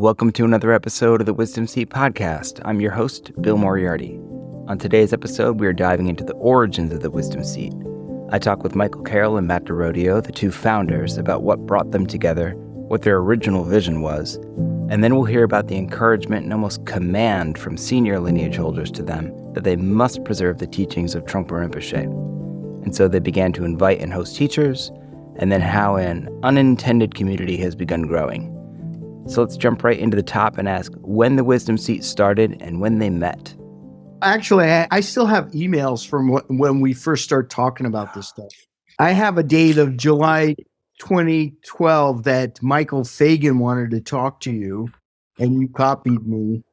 Welcome to another episode of the Wisdom Seat Podcast. I'm your host, Bill Moriarty. On today's episode, we are diving into the origins of the Wisdom Seat. I talk with Michael Carroll and Matt DiRodio, the two founders, about what brought them together, what their original vision was, and then we'll hear about the encouragement and almost command from senior lineage holders to them that they must preserve the teachings of Trungpa Rinpoche. And so they began to invite and host teachers, and then how an unintended community has begun growing. So let's jump right into the top and ask when the Wisdom Seat started and when they met. Actually, I still have emails from when we first started talking about this stuff. I have a date of July 2012 that Michael Fagan wanted to talk to you, and you copied me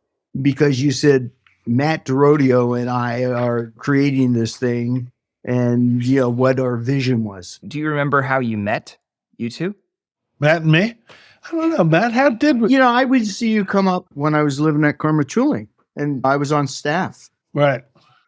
because you said Matt DiRodio and I are creating this thing and, what our vision was. Do you remember how you met, you two? Matt and me? I don't know, Matt. How did we? I would see you come up when I was living at Karmachuling, and I was on staff. Right.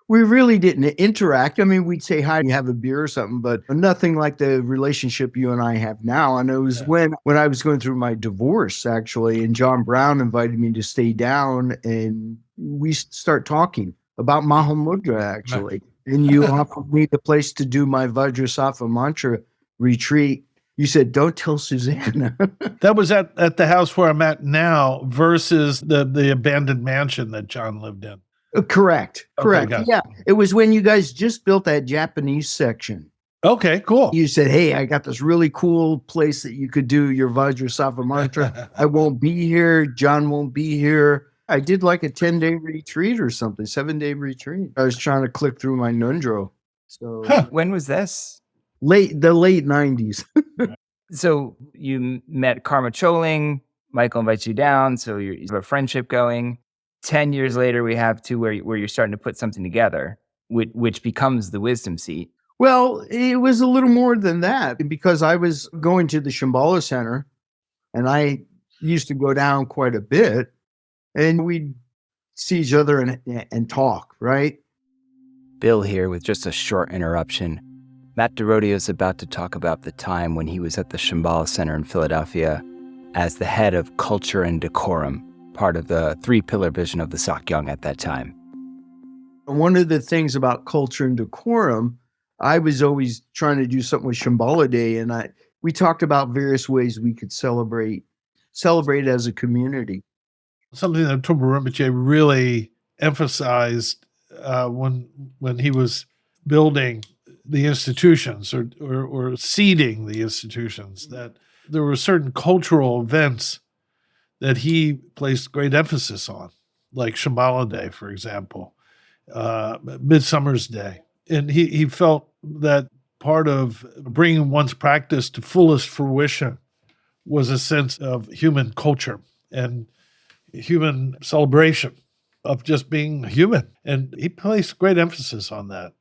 We really didn't interact. I mean, we'd say hi and have a beer or something, but nothing like the relationship you and I have now. And it was when I was going through my divorce, actually, and John Brown invited me to stay down, and we start talking about Mahamudra, actually. And you offered me the place to do my Vajrasattva mantra retreat. You said, don't tell Susanna. That was at the house where I'm at now versus the abandoned mansion that John lived in. Correct. Okay, Yeah. It was when you guys just built that Japanese section. Okay, cool. You said, hey, I got this really cool place that you could do your Vajrasattva mantra. I won't be here. John won't be here. I did like a 10-day retreat or something, 7-day retreat. I was trying to click through my Nundro. So When was this? the late 90s. So you met Karma Choling, Michael invites you down, so you have a friendship going. 10 years later, we have two where you're starting to put something together, which becomes the Wisdom Seat. Well, it was a little more than that because I was going to the Shambhala Center, and I used to go down quite a bit, and we'd see each other and talk, right? Bill here with just a short interruption. Matt DiRodio is about to talk about the time when he was at the Shambhala Center in Philadelphia as the head of culture and decorum, part of the 3-pillar vision of the Sakyong at that time. One of the things about culture and decorum, I was always trying to do something with Shambhala Day, and we talked about various ways we could celebrate as a community. Something that Trungpa Rinpoche really emphasized when he was building the institutions or seeding the institutions, that there were certain cultural events that he placed great emphasis on, like Shambhala Day, for example, Midsummer's Day. And he felt that part of bringing one's practice to fullest fruition was a sense of human culture and human celebration of just being human. And he placed great emphasis on that.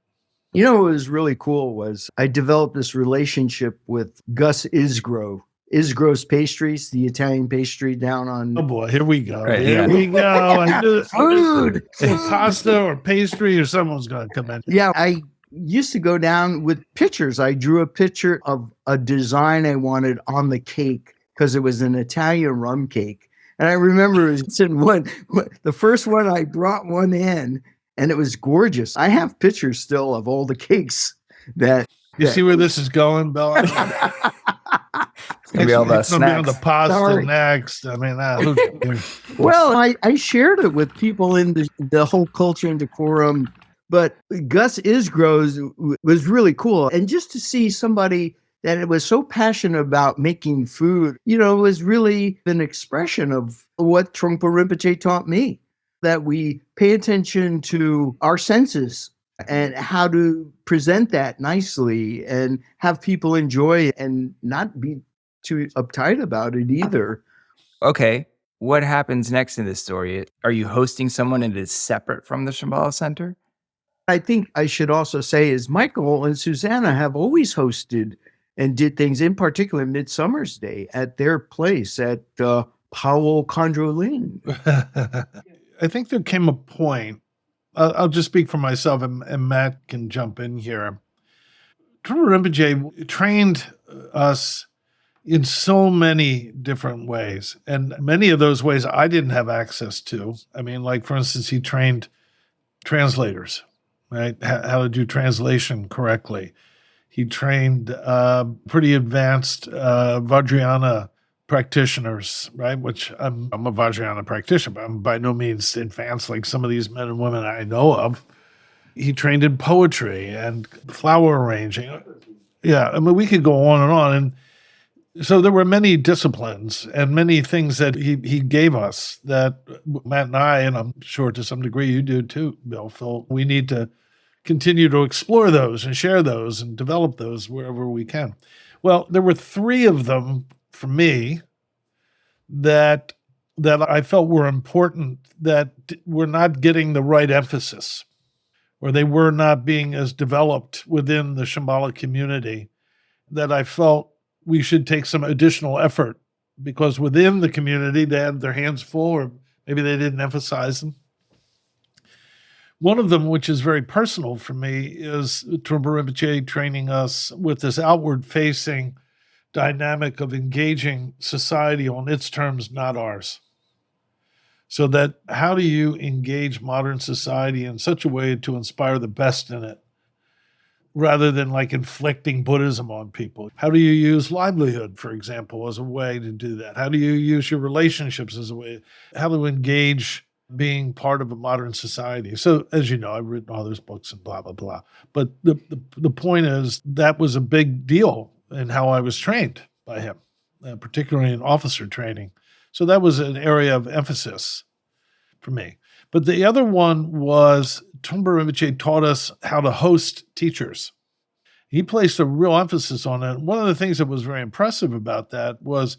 What was really cool was I developed this relationship with Gus Isgro. Isgro's Pastries, the Italian pastry down on... Oh boy, here we go. Right, Here we go. I knew Food. pasta or pastry or someone's going to come in. Yeah, I used to go down with pictures. I drew a picture of a design I wanted on the cake because it was an Italian rum cake. And I remember it was in the first one, I brought one in, and it was gorgeous. I have pictures still of all the cakes that... You see where this is going, Bella? It's going to be all the It's gonna be on snacks. the pasta Sorry. next. I mean, Well, I shared it with people in the whole culture and decorum, but Gus Isgro's was really cool. And just to see somebody that was so passionate about making food, was really an expression of what Trungpa Rinpoche taught me, that we pay attention to our senses and how to present that nicely and have people enjoy and not be too uptight about it either. Okay, what happens next in this story? Are you hosting someone and it is separate from the Shambhala Center? I think I should also say is Michael and Susanna have always hosted and did things, in particular Midsummer's Day, at their place at Powell Condroling. I think there came a point, I'll just speak for myself and Matt can jump in here. Trungpa Rinpoche trained us in so many different ways. And many of those ways I didn't have access to. I mean, like, for instance, he trained translators, right? How to do translation correctly. He trained pretty advanced Vajrayana practitioners, right? Which I'm a Vajrayana practitioner, but I'm by no means advanced like some of these men and women I know of. He trained in poetry and flower arranging. Yeah, I mean, we could go on. And so there were many disciplines and many things that he gave us that Matt and I, and I'm sure to some degree you do too, Bill, Phil, we need to continue to explore those and share those and develop those wherever we can. Well, there were three of them for me that I felt were important, that were not getting the right emphasis, or they were not being as developed within the Shambhala community, that I felt we should take some additional effort, because within the community they had their hands full, or maybe they didn't emphasize them. One of them, which is very personal for me, is Trungpa Rinpoche training us with this outward-facing dynamic of engaging society on its terms, not ours. So that how do you engage modern society in such a way to inspire the best in it, rather than like inflicting Buddhism on people? How do you use livelihood, for example, as a way to do that? How do you use your relationships as a way? How to engage being part of a modern society? So, as you know, I've written all those books and blah, blah, blah. But the point is, that was a big deal in how I was trained by him, particularly in officer training. So that was an area of emphasis for me. But the other one was Trungpa Rinpoche taught us how to host teachers. He placed a real emphasis on it. One of the things that was very impressive about that was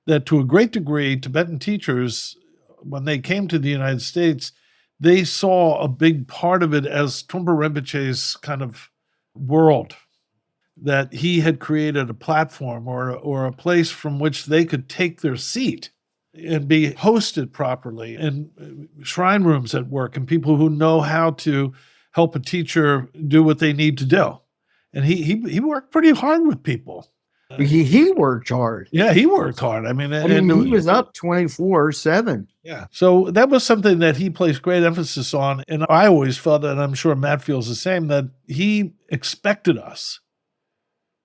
that, to a great degree, Tibetan teachers, when they came to the United States, they saw a big part of it as Trungpa Rinpoche's kind of world, that he had created a platform or a place from which they could take their seat and be hosted properly, and shrine rooms at work, and people who know how to help a teacher do what they need to do. And he worked pretty hard with people. He worked hard. Yeah, he worked hard. I mean, he was up 24/7. Yeah. So that was something that he placed great emphasis on. And I always felt, and I'm sure Matt feels the same, that he expected us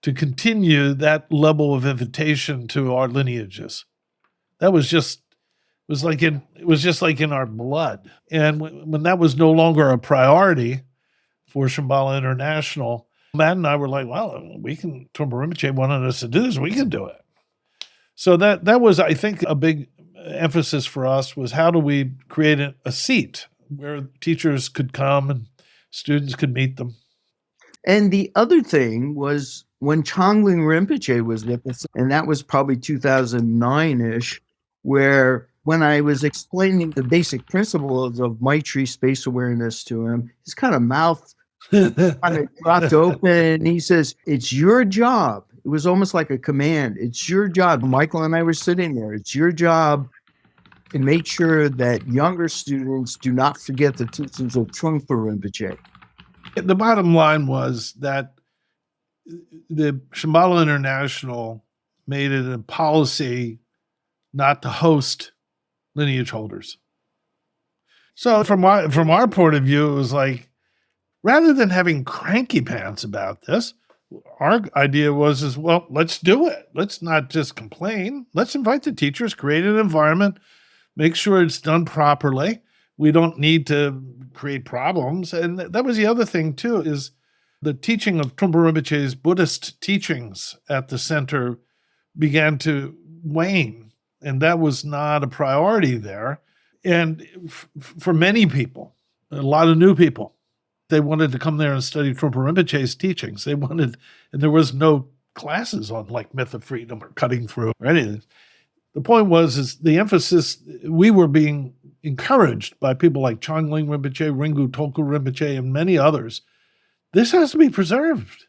to continue that level of invitation to our lineages. That was just, it was just like in our blood. And when that was no longer a priority for Shambhala International, Matt and I were like, well, Trungpa Rinpoche wanted us to do this, we can do it. So that was, I think, a big emphasis for us, was how do we create a seat where teachers could come and students could meet them. And the other thing was when Chögyam Rinpoche was with us, and that was probably 2009-ish, where when I was explaining the basic principles of Maitri space awareness to him, his kind of mouth kind of dropped open, and he says, it's your job. It was almost like a command. It's your job. Michael and I were sitting there. It's your job to make sure that younger students do not forget the teachings of Trungpa Rinpoche. The bottom line was that the Shambhala International made it a policy not to host lineage holders. So from our point of view, it was like, rather than having cranky pants about this, our idea was, well, let's do it. Let's not just complain. Let's invite the teachers, create an environment, make sure it's done properly. We don't need to create problems. And that was the other thing, too, is the teaching of Trungpa Rinpoche's Buddhist teachings at the center began to wane. And that was not a priority there. And for many people, a lot of new people, they wanted to come there and study Trungpa Rinpoche's teachings. And there was no classes on like myth of freedom or cutting through or anything. The point is the emphasis, we were being encouraged by people like Chögyam Rinpoche, Ringo Tulku Rinpoche, and many others. This has to be preserved.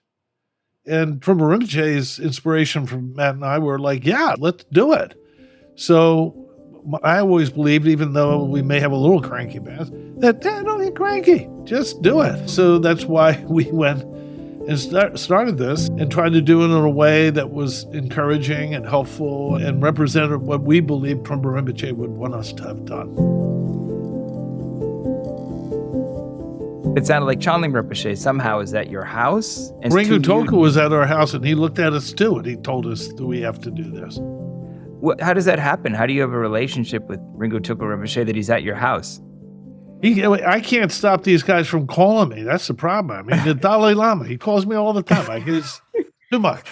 And Trungpa Rinpoche's inspiration from Matt and I were like, yeah, let's do it. So I always believed, even though we may have a little cranky pants, that don't get cranky, just do it. So that's why we went and started this and tried to do it in a way that was encouraging and helpful and represented what we believe Trungpa Rinpoche would want us to have done. It sounded like Chanling Rinpoche somehow is at your house. And Ringo Tulku was at our house, and he looked at us too, and he told us that we have to do this. How does that happen? How do you have a relationship with Ringo Tulku Rinpoche that he's at your house? I can't stop these guys from calling me. That's the problem. I mean, the Dalai Lama, he calls me all the time. It's too much.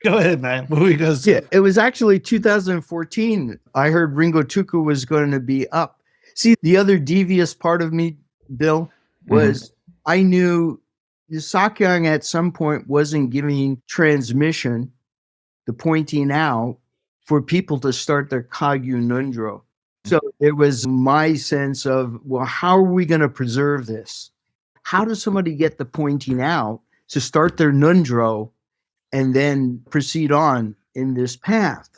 Go ahead, man. What were you going to say? Yeah, it was actually 2014. I heard Ringo Tulku was going to be up. See, the other devious part of me, Bill, was I knew the Sakyong at some point wasn't giving transmission, the pointing out, for people to start their Kagyu Nundro. So it was my sense of, well, how are we going to preserve this? How does somebody get the pointing out to start their Nundro and then proceed on in this path?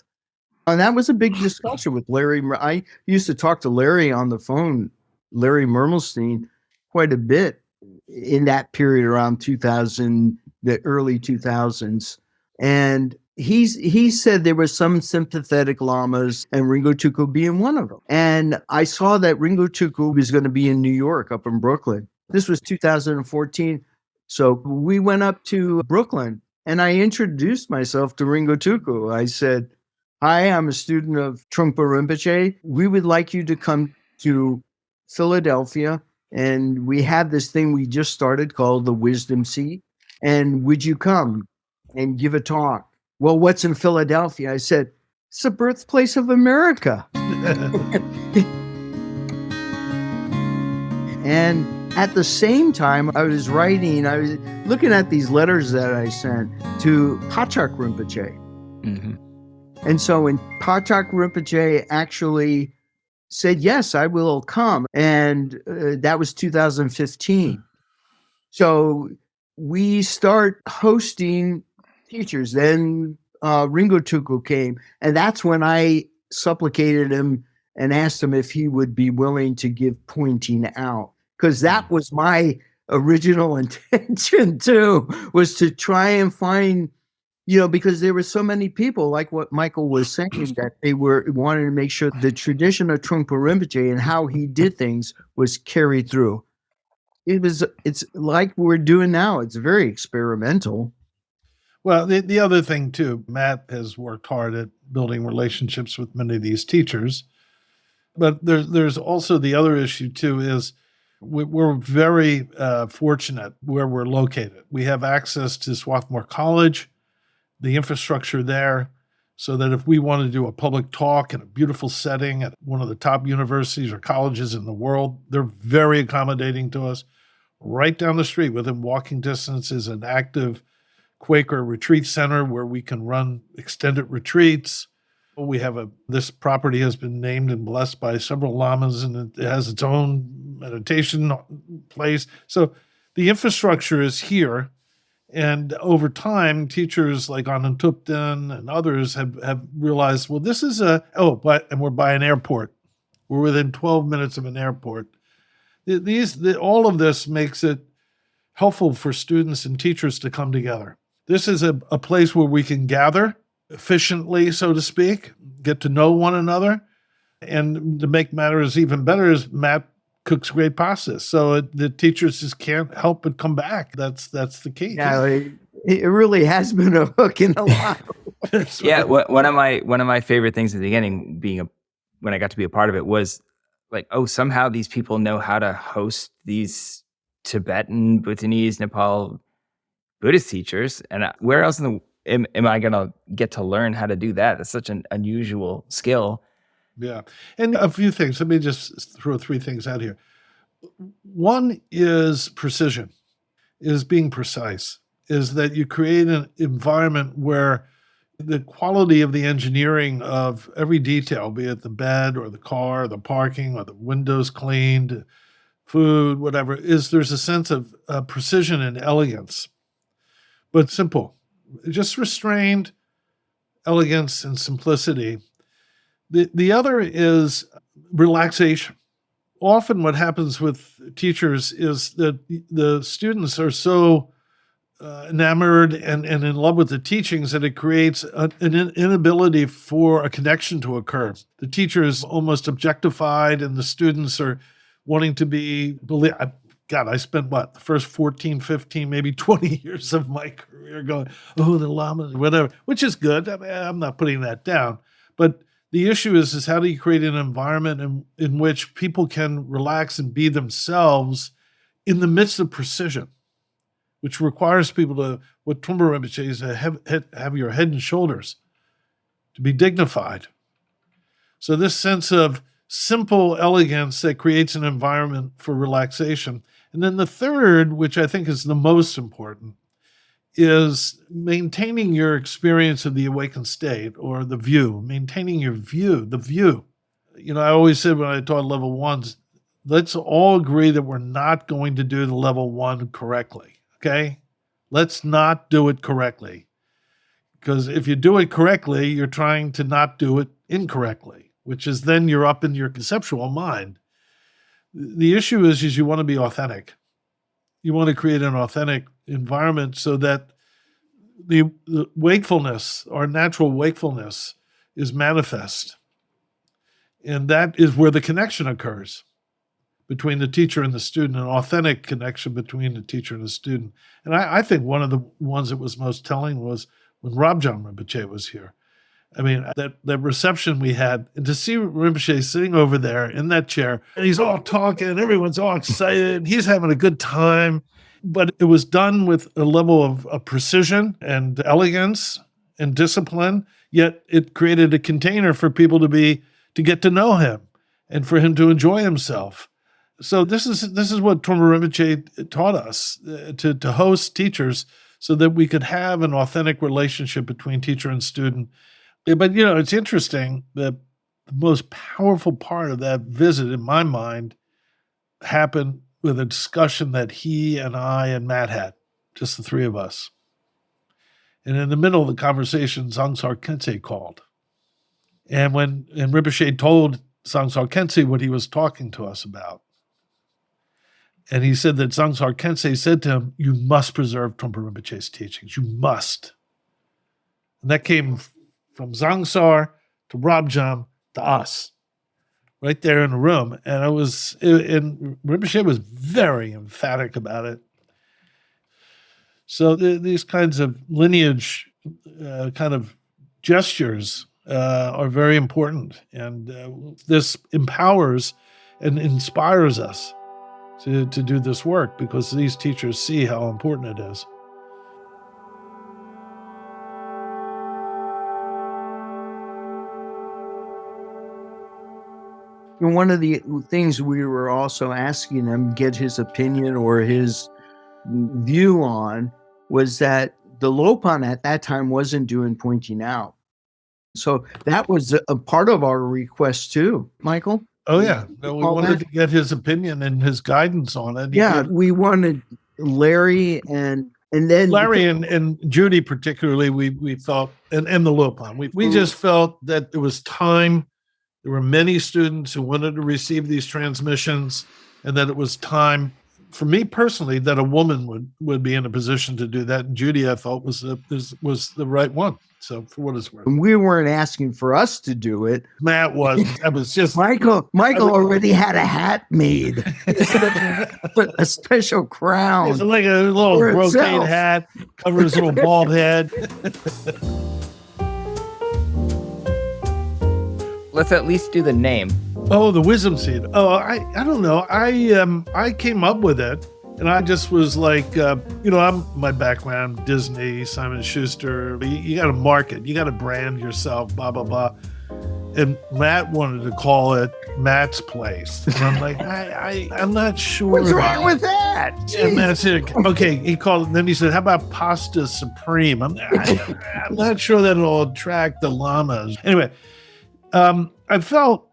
And that was a big discussion with Larry. I used to talk to Larry on the phone, Larry Mermelstein, quite a bit in that period around 2000, the early 2000s. And he said there were some sympathetic lamas and Ringo Tulku being one of them. And I saw that Ringo Tulku was going to be in New York, up in Brooklyn. This was 2014. So we went up to Brooklyn and I introduced myself to Ringo Tulku. I said, "Hi, I'm a student of Trungpa Rinpoche. We would like you to come to Philadelphia. And we have this thing we just started called the Wisdom Seat. And would you come and give a talk?" "Well, what's in Philadelphia?" I said, "It's the birthplace of America." And at the same time, I was looking at these letters that I sent to Pachak Rinpoche. Mm-hmm. And so when Pachak Rinpoche actually said, "Yes, I will come," and that was 2015. So we start hosting teachers. Then Ringo Tulku came, and that's when I supplicated him and asked him if he would be willing to give pointing out, because that was my original intention too, was to try and find, because there were so many people, like what Michael was saying, that they wanted to make sure the tradition of Trungpa Rinpoche and how he did things was carried through. It's like we're doing now. It's very experimental. Well, the other thing too, Matt has worked hard at building relationships with many of these teachers, but there's also the other issue too, is we're very fortunate where we're located. We have access to Swarthmore College, the infrastructure there, so that if we want to do a public talk in a beautiful setting at one of the top universities or colleges in the world, they're very accommodating to us. Right down the street, within walking distance, is an active Quaker retreat center where we can run extended retreats. We have this property has been named and blessed by several lamas, and it has its own meditation place. So the infrastructure is here. And over time, teachers like Unintended and others have realized, well, this is and we're by an airport. We're within 12 minutes of an airport. All of this makes it helpful for students and teachers to come together. This is a place where we can gather efficiently, so to speak, get to know one another. And to make matters even better, is Matt cooks great pastas. So the teachers just can't help but come back. That's the key. Yeah, it really has been a hook in a lot. Yeah, one of my favorite things at the beginning, when I got to be a part of it, was like, oh, somehow these people know how to host these Tibetan, Bhutanese, Nepal Buddhist teachers, and where else am I going to get to learn how to do that? That's such an unusual skill. Yeah, and a few things. Let me just throw three things out here. One is precision, is being precise, is that you create an environment where the quality of the engineering of every detail, be it the bed or the car, or the parking, or the windows cleaned, food, whatever, there's a sense of precision and elegance, but simple, just restrained elegance and simplicity. The other is relaxation. often what happens with teachers is that the students are so enamored and in love with the teachings that it creates an inability for a connection to occur. The teacher is almost objectified and the students are wanting to be believed. God, I spent the first 14, 15, maybe 20 years of my career going, oh, the Lama, whatever, which is good. I mean, I'm not putting that down. But the issue is how do you create an environment in which people can relax and be themselves in the midst of precision, which requires people to, what Trungpa Rinpoche is, have your head and shoulders, to be dignified. So this sense of simple elegance that creates an environment for relaxation. And then the third, which I think is the most important, is maintaining your experience of the awakened state or the view, maintaining your view, the view. I always said when I taught level ones, let's all agree that we're not going to do the level one correctly. Okay, let's not do it correctly. Because if you do it correctly, you're trying to not do it incorrectly, which is then you're up in your conceptual mind. The issue is you want to be authentic. You want to create an authentic environment so that the wakefulness, our natural wakefulness, is manifest. And that is where the connection occurs between the teacher and the student, an authentic connection between the teacher and the student. And I think one of the ones that was most telling was when Chögyam Rinpoche was here. I mean, that reception we had, and to see Rinpoche sitting over there in that chair, and he's all talking, and everyone's all excited, and he's having a good time. But it was done with a level of precision and elegance and discipline, yet it created a container for people to get to know him and for him to enjoy himself. So this is what Trungpa Rinpoche taught us, to host teachers so that we could have an authentic relationship between teacher and student. But, it's interesting that the most powerful part of that visit, in my mind, happened with a discussion that he and I and Matt had, just the three of us. And in the middle of the conversation, Songsar Khyentse called. And Rinpoche told Songsar Khyentse what he was talking to us about. And he said that Songsar Khyentse said to him, you must preserve Trungpa Rinpoche's teachings. You must. And that came from Songsar to Chögyam to us, right there in the room. And and Rinpoche was very emphatic about it. So these kinds of lineage kind of gestures are very important. And this empowers and inspires us to do this work because these teachers see how important it is. And one of the things we were also asking him, get his opinion or his view on, was that the Lopan at that time wasn't doing pointing out. So that was a part of our request too, Michael. Oh, yeah. No, we wanted to get his opinion and his guidance on it. We wanted Larry and then Larry and Judy particularly, we felt, and the Lopan. We just felt that it was time. There were many students who wanted to receive these transmissions, and that it was time, for me personally, that a woman would be in a position to do that. And Judy, I thought, was the right one. So for what it's worth. We weren't asking for us to do it. Matt was. That was just Michael already had a hat made. Put a special crown. It's like a little brocade hat, cover his little bald head. Let's at least do the name. Oh, the wisdom seed. Oh, I don't know. I came up with it, and I just was like, my background, Disney, Simon Schuster. You got to market, you got to brand yourself, blah blah blah. And Matt wanted to call it Matt's Place, and I'm like, I'm not sure. What's wrong with that? And Matt said, okay. He called it, and then he said, how about Pasta Supreme? I'm not sure that'll attract the llamas. Anyway. I felt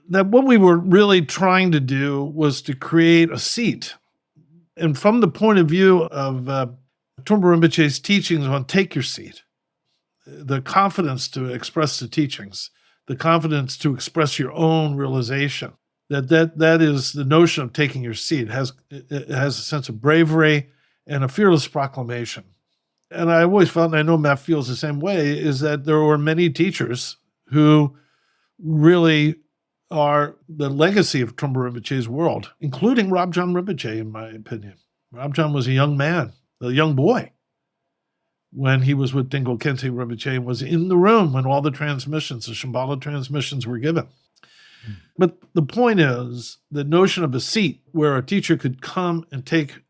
that what we were really trying to do was to create a seat. And from the point of view of Trungpa Rinpoche's teachings on take your seat, the confidence to express the teachings, the confidence to express your own realization, That is the notion of taking your seat. It has a sense of bravery and a fearless proclamation. And I always felt, and I know Matt feels the same way, is that there were many teachers who really are the legacy of Trungpa Rinpoche's world, including Rabjan Rinpoche, in my opinion. Rabjan was a young man, a young boy, when he was with Dingo Khyentse Rinpoche and was in the room when all the transmissions, the Shambhala transmissions, were given. But the point is the notion of a seat where a teacher could come and take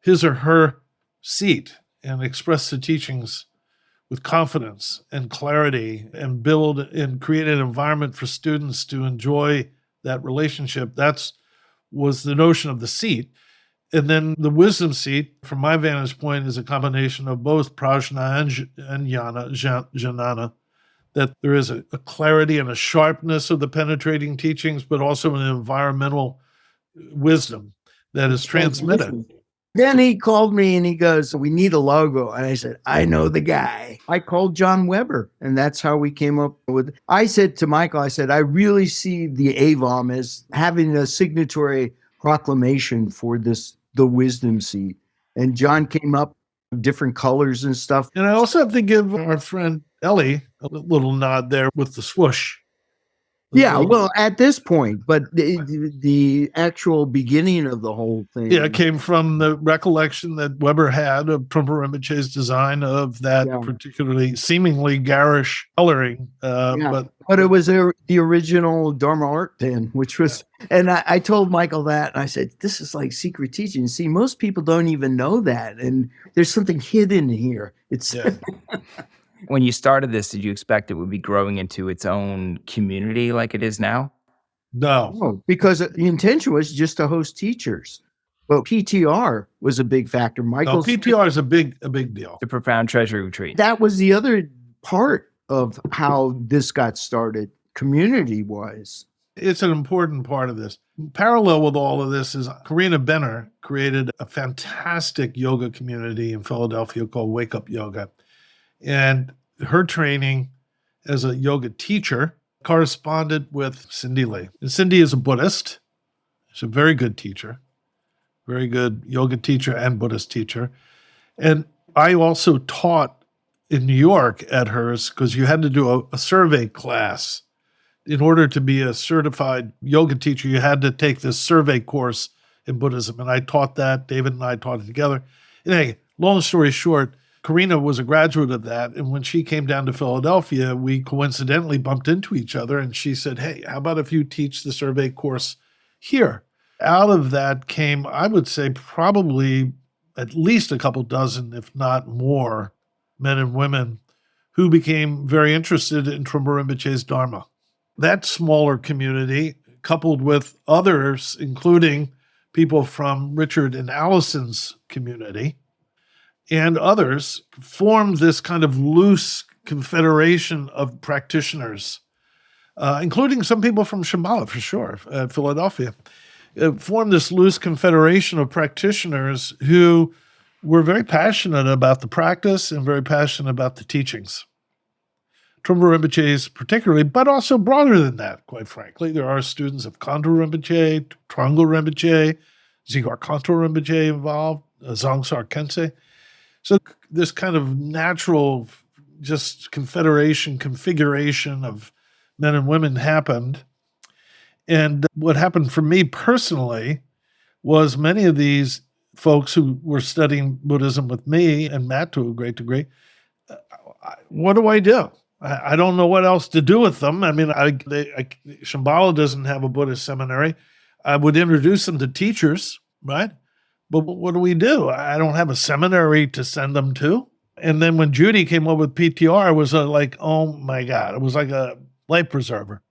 his or her seat and express the teachings with confidence and clarity and build and create an environment for students to enjoy that relationship. That was the notion of the seat. And then the wisdom seat, from my vantage point, is a combination of both prajna and jnana, that there is a clarity and a sharpness of the penetrating teachings, but also an environmental wisdom that is transmitted. Then he called me and he goes, "We need a logo." And I said, "I know the guy." I called John Weber, and that's how we came up with. I said to Michael, I said, "I really see the Avom as having a signatory proclamation for the wisdom seat." And John came up with different colors and stuff. And I also have to give our friend Ellie a little nod there with the swoosh. Yeah, well, at this point, but the actual beginning of the whole thing. Yeah, it came from the recollection that Weber had of Trungpa Rinpoche's design of that particularly seemingly garish coloring. But it was the original Dharma art pen, which was, and I told Michael that, and I said, "This is like secret teaching. See, most people don't even know that, and there's something hidden here." It's. Yeah. When you started this, did you expect it would be growing into its own community like it is now? No, because the intention was just to host teachers. But PTR was a big factor. PTR is a big deal. The Profound Treasury Retreat. That was the other part of how this got started, community-wise. It's an important part of this. Parallel with all of this is Corina Benner created a fantastic yoga community in Philadelphia called Wake Up Yoga. And her training as a yoga teacher corresponded with Cindy Lee. And Cindy is a Buddhist. She's a very good teacher, very good yoga teacher and Buddhist teacher. And I also taught in New York at hers because you had to do a survey class. In order to be a certified yoga teacher, you had to take this survey course in Buddhism. And I taught that. David and I taught it together. Anyway, long story short, Corina was a graduate of that, and when she came down to Philadelphia, we coincidentally bumped into each other, and she said, "Hey, how about if you teach the survey course here?" Out of that came, I would say, probably at least a couple dozen, if not more, men and women who became very interested in Trungpa Rinpoche's Dharma. That smaller community, coupled with others, including people from Richard and Allison's community, and others, formed this kind of loose confederation of practitioners, including some people from Shambhala, for sure, Philadelphia, formed this loose confederation of practitioners who were very passionate about the practice and very passionate about the teachings. Trungpa Rinpoche's particularly, but also broader than that, quite frankly. There are students of Kanto Rinpoche, Trungpa Rinpoche, Zigar Kanto Rinpoche involved, Zongsar Khyentse. So this kind of natural just configuration of men and women happened. And what happened for me personally was many of these folks who were studying Buddhism with me and Matt to a great degree, what do? I don't know what else to do with them. I mean, Shambhala doesn't have a Buddhist seminary. I would introduce them to teachers, right? But what do? I don't have a seminary to send them to. And then when Judy came up with PTR, it was like, oh my God, it was like a life preserver.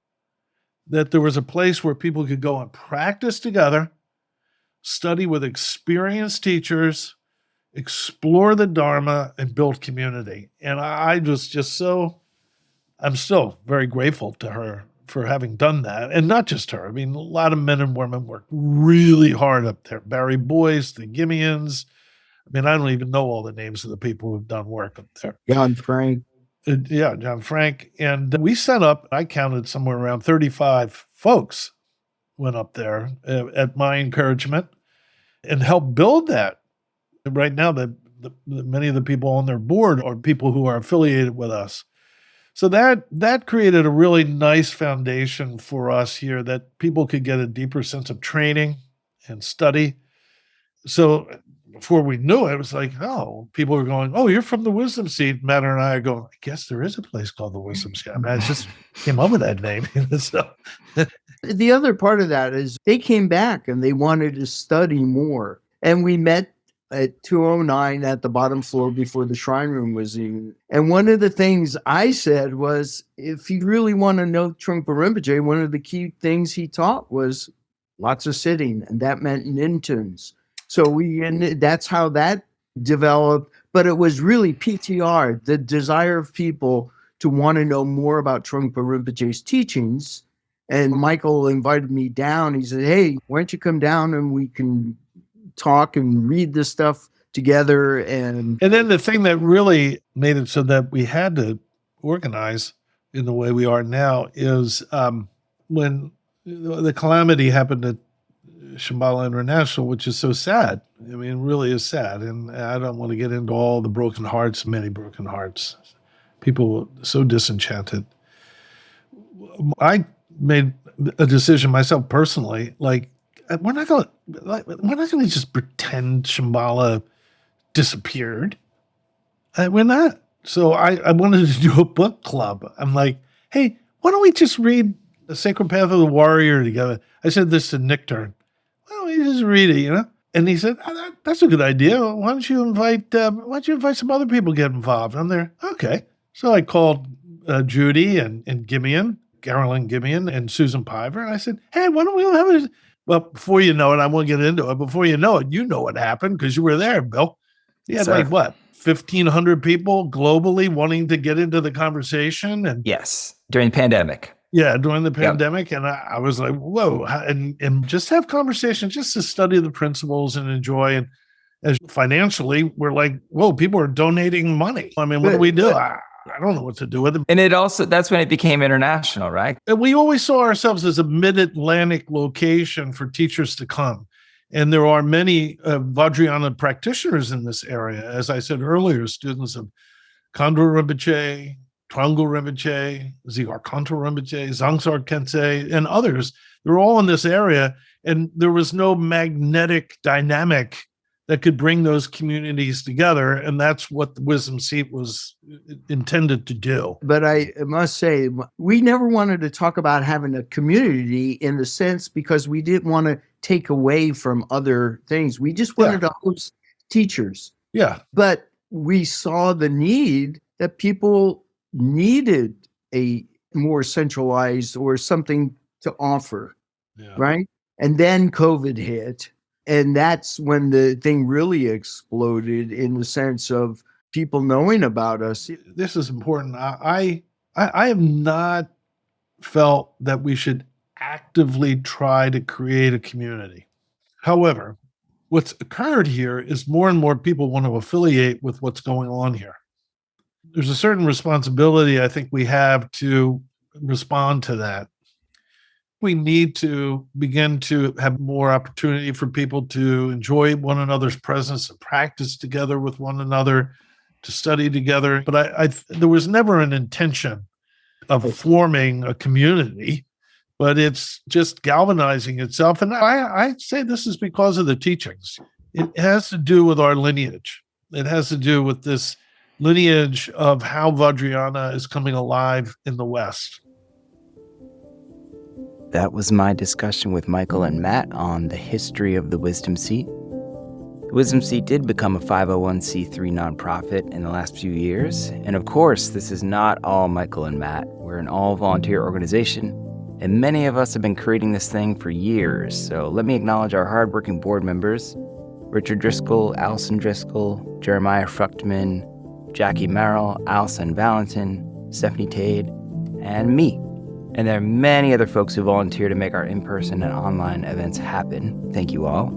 That there was a place where people could go and practice together, study with experienced teachers, explore the Dharma, and build community. And I'm still very grateful to her for having done that. And not just her. I mean, a lot of men and women work really hard up there. Barry Boyce, the Gimmians. I mean, I don't even know all the names of the people who've done work up there. John Frank. John Frank. And we set up, I counted somewhere around 35 folks went up there at my encouragement and helped build that. Right now, many of the people on their board are people who are affiliated with us. So that created a really nice foundation for us here that people could get a deeper sense of training and study. So before we knew it was like, oh, people were going, oh, you're from the Wisdom Seat. Matt and I are going, I guess there is a place called the Wisdom Seat. I mean, I just came up with that name. So, the other part of that is they came back and they wanted to study more. And we met at 209 at the bottom floor before the shrine room was in. And one of the things I said was, if you really want to know Trungpa Rinpoche, one of the key things he taught was lots of sitting, and that meant Nichtern. So that's how that developed. But it was really PTR, the desire of people to want to know more about Trungpa Rinpoche's teachings. And Michael invited me down. He said, hey, why don't you come down and we can talk and read this stuff together. And then the thing that really made it so that we had to organize in the way we are now is when the calamity happened at Shambhala International, which is so sad. I mean, it really is sad. And I don't want to get into all the broken hearts, many broken hearts. People were so disenchanted. I made a decision myself personally, like, we're not going to just pretend Shambhala disappeared. We're not. So I wanted to do a book club. I'm like, hey, why don't we just read The Sacred Path of the Warrior together? I said this to Nichtern. Why don't we just read it, And he said, that's a good idea. Why don't you invite some other people to get involved? I'm there. Okay. So I called Judy and Gibeon, Carolyn Gibeon, and Susan Piver. And I said, hey, why don't we have a... Well, before you know it, I won't get into it. Before you know it, you know what happened because you were there, Bill. You had 1,500 people globally wanting to get into the conversation. And yes, during the pandemic. Yeah, during the pandemic. Yep. And I was like, whoa, and just have conversations, just to study the principles and enjoy. And as financially, we're like, whoa, people are donating money. I mean, what do we do? I don't know what to do with it. And that's when it became international, right? And we always saw ourselves as a mid-Atlantic location for teachers to come. And there are many Vajrayana practitioners in this area. As I said earlier, students of Khandro Rinpoche, Trungpa Rinpoche, Zigar Kanto Rinpoche, Zangsar Khyentse, and others. They're all in this area. And there was no magnetic dynamic that could bring those communities together. And that's what the Wisdom Seat was intended to do. But I must say, we never wanted to talk about having a community in the sense because we didn't want to take away from other things. We just wanted to host teachers. Yeah. But we saw the need that people needed a more centralized or something to offer, right? And then COVID hit. And that's when the thing really exploded in the sense of people knowing about us. This is important. I have not felt that we should actively try to create a community. However, what's occurred here is more and more people want to affiliate with what's going on here. There's a certain responsibility I think we have to respond to that. We need to begin to have more opportunity for people to enjoy one another's presence and practice together with one another, to study together. But there was never an intention of forming a community, but it's just galvanizing itself. And I say this is because of the teachings. It has to do with our lineage. It has to do with this lineage of how Vajrayana is coming alive in the West. That was my discussion with Michael and Matt on the history of the Wisdom Seat. The Wisdom Seat did become a 501c3 nonprofit in the last few years. And of course, this is not all Michael and Matt. We're an all-volunteer organization, and many of us have been creating this thing for years. So let me acknowledge our hardworking board members, Richard Driscoll, Allison Driscoll, Jeremiah Fruchtman, Jackie Merrill, Alison Valentin, Stephanie Tade, and me. And there are many other folks who volunteer to make our in-person and online events happen. Thank you all.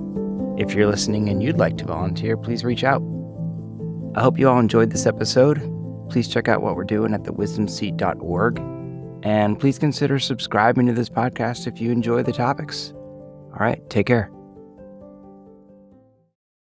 If you're listening and you'd like to volunteer, please reach out. I hope you all enjoyed this episode. Please check out what we're doing at thewisdomseat.org. And please consider subscribing to this podcast if you enjoy the topics. All right, take care.